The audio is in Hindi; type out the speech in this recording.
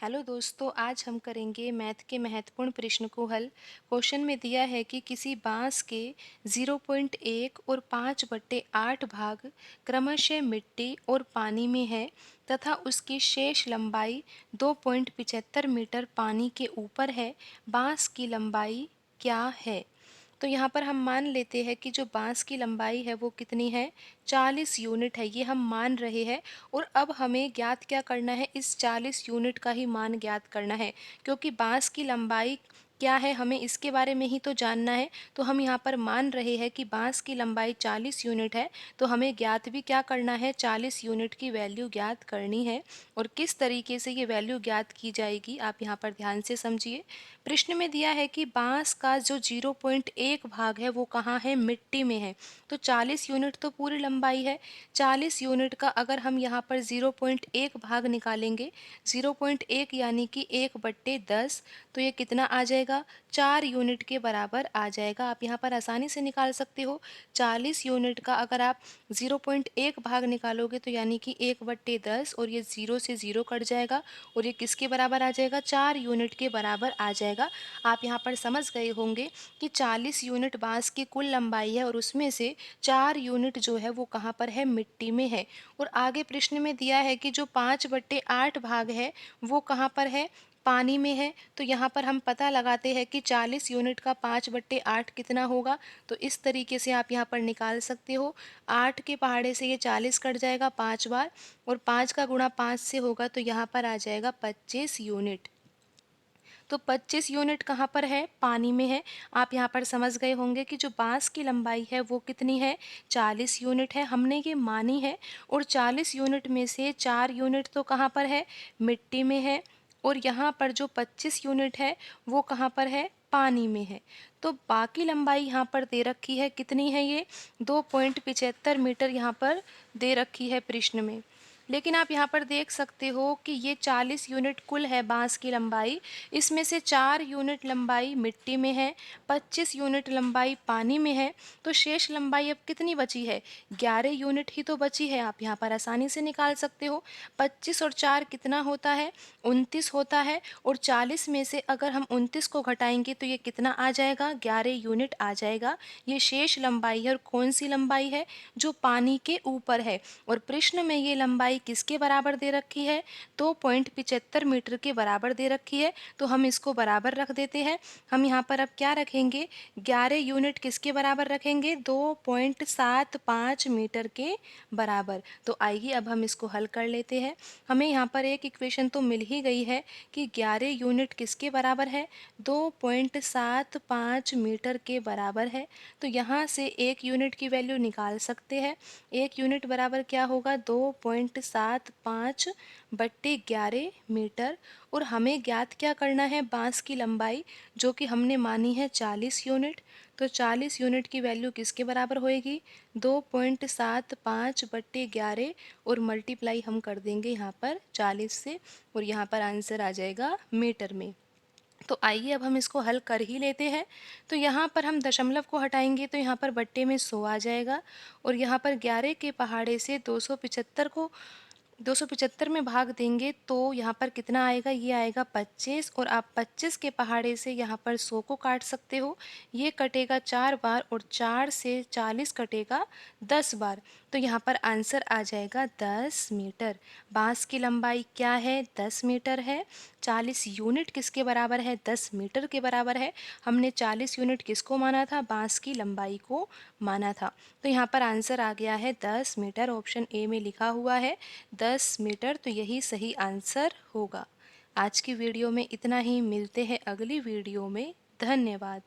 हेलो दोस्तों, आज हम करेंगे मैथ के महत्वपूर्ण प्रश्न को हल। क्वेश्चन में दिया है कि किसी बांस के 0.1 और 5/8 भाग क्रमशः मिट्टी और पानी में है तथा उसकी शेष लंबाई 2.75 मीटर पानी के ऊपर है। बांस की लंबाई क्या है? तो यहाँ पर हम मान लेते हैं कि जो बांस की लंबाई है वो कितनी है, 40 यूनिट है, ये हम मान रहे हैं। और अब हमें ज्ञात क्या करना है, इस 40 यूनिट का ही मान ज्ञात करना है, क्योंकि बांस की लंबाई क्या है हमें इसके बारे में ही तो जानना है। तो हम यहाँ पर मान रहे हैं कि बांस की लंबाई 40 यूनिट है, तो हमें ज्ञात भी क्या करना है, 40 यूनिट की वैल्यू ज्ञात करनी है। और किस तरीके से ये वैल्यू ज्ञात की जाएगी आप यहाँ पर ध्यान से समझिए। प्रश्न में दिया है कि बांस का जो 0.1 भाग है वो कहाँ है, मिट्टी में है। तो 40 यूनिट तो पूरी लंबाई है, 40 यूनिट का अगर हम यहाँ पर 0.1 भाग निकालेंगे, 0.1 यानी कि 1/10, तो ये कितना आ जाएगा, 4 यूनिट के बराबर आ जाएगा। आप यहाँ पर आसानी से निकाल सकते हो। 40 यूनिट का अगर आप 0.1 भाग निकालोगे तो यानी कि 1/10, और ये 0 से 0 कट जाएगा और ये किसके बराबर आ जाएगा, 4 यूनिट के बराबर आ जाएगा। आप यहाँ पर समझ गए होंगे कि 40 यूनिट बांस की कुल लंबाई है और उसमें से 4 यूनिट जो है वो कहाँ पर है, मिट्टी में है। और आगे प्रश्न में दिया है कि जो 5/8 भाग है वो कहाँ पर है, पानी में है। तो यहाँ पर हम पता लगाते हैं कि 40 यूनिट का 5/8 कितना होगा। तो इस तरीके से आप यहाँ पर निकाल सकते हो। 8 के पहाड़े से ये 40 कट जाएगा 5 बार, और 5 का गुणा 5 से होगा तो यहाँ पर आ जाएगा 25 यूनिट। तो 25 यूनिट कहाँ पर है, पानी में है। आप यहाँ पर समझ गए होंगे कि जो बांस की लंबाई है वो कितनी है, 40 यूनिट है, हमने ये मानी है। और 40 यूनिट में से 4 यूनिट तो कहाँ पर है, मिट्टी में है। और यहाँ पर जो 25 यूनिट है वो कहाँ पर है, पानी में है। तो बाकी लंबाई यहाँ पर दे रखी है, कितनी है ये, 2.75 मीटर यहाँ पर दे रखी है प्रश्न में। लेकिन आप यहाँ पर देख सकते हो कि ये 40 यूनिट कुल है बांस की लंबाई, इसमें से 4 यूनिट लंबाई मिट्टी में है, 25 यूनिट लंबाई पानी में है। तो शेष लंबाई अब कितनी बची है, 11 यूनिट ही तो बची है। आप यहाँ पर आसानी से निकाल सकते हो। 25 और 4 कितना होता है, 29 होता है। और 40 में से अगर हम 29 को घटाएंगे तो ये कितना आ जाएगा, 11 यूनिट आ जाएगा। ये शेष लंबाई है, और कौन सी लंबाई है, जो पानी के ऊपर है। और प्रश्न में ये लंबाई किसके बराबर दे रखी है, 2.75 मीटर के बराबर दे रखी है। तो हम इसको बराबर रख देते हैं। हम यहाँ पर अब क्या रखेंगे, 11 यूनिट किसके बराबर रखेंगे, 2.75 मीटर के बराबर। तो आइए अब हम इसको हल कर लेते हैं। हमें यहाँ पर एक इक्वेशन तो मिल ही गई है कि 11 यूनिट किसके बराबर है, 2.75 मीटर के बराबर है। तो यहाँ से एक यूनिट की वैल्यू निकाल सकते हैं। एक यूनिट बराबर क्या होगा, 2.75/11 मीटर। और हमें ज्ञात क्या करना है, बांस की लंबाई, जो कि हमने मानी है 40 यूनिट। तो 40 यूनिट की वैल्यू किसके बराबर होएगी, 2.75/11, और मल्टीप्लाई हम कर देंगे यहाँ पर 40 से, और यहाँ पर आंसर आ जाएगा मीटर में। तो आइए अब हम इसको हल कर ही लेते हैं। तो यहाँ पर हम दशमलव को हटाएंगे तो यहाँ पर बट्टे में 100 आ जाएगा। और यहाँ पर 11 के पहाड़े से 275 में भाग देंगे तो यहाँ पर कितना आएगा, ये आएगा 25। और आप 25 के पहाड़े से यहाँ पर 100 को काट सकते हो। ये कटेगा 4 बार, और 4 से 40 कटेगा 10 बार। तो यहाँ पर आंसर आ जाएगा 10 मीटर। बांस की लंबाई क्या है, 10 मीटर है। 40 यूनिट किसके बराबर है, 10 मीटर के बराबर है। हमने 40 यूनिट किसको माना था, बांस की लंबाई को माना था। तो यहाँ पर आंसर आ गया है 10 मीटर। ऑप्शन ए में लिखा हुआ है 10 मीटर, तो यही सही आंसर होगा। आज की वीडियो में इतना ही, मिलते हैं अगली वीडियो में। धन्यवाद।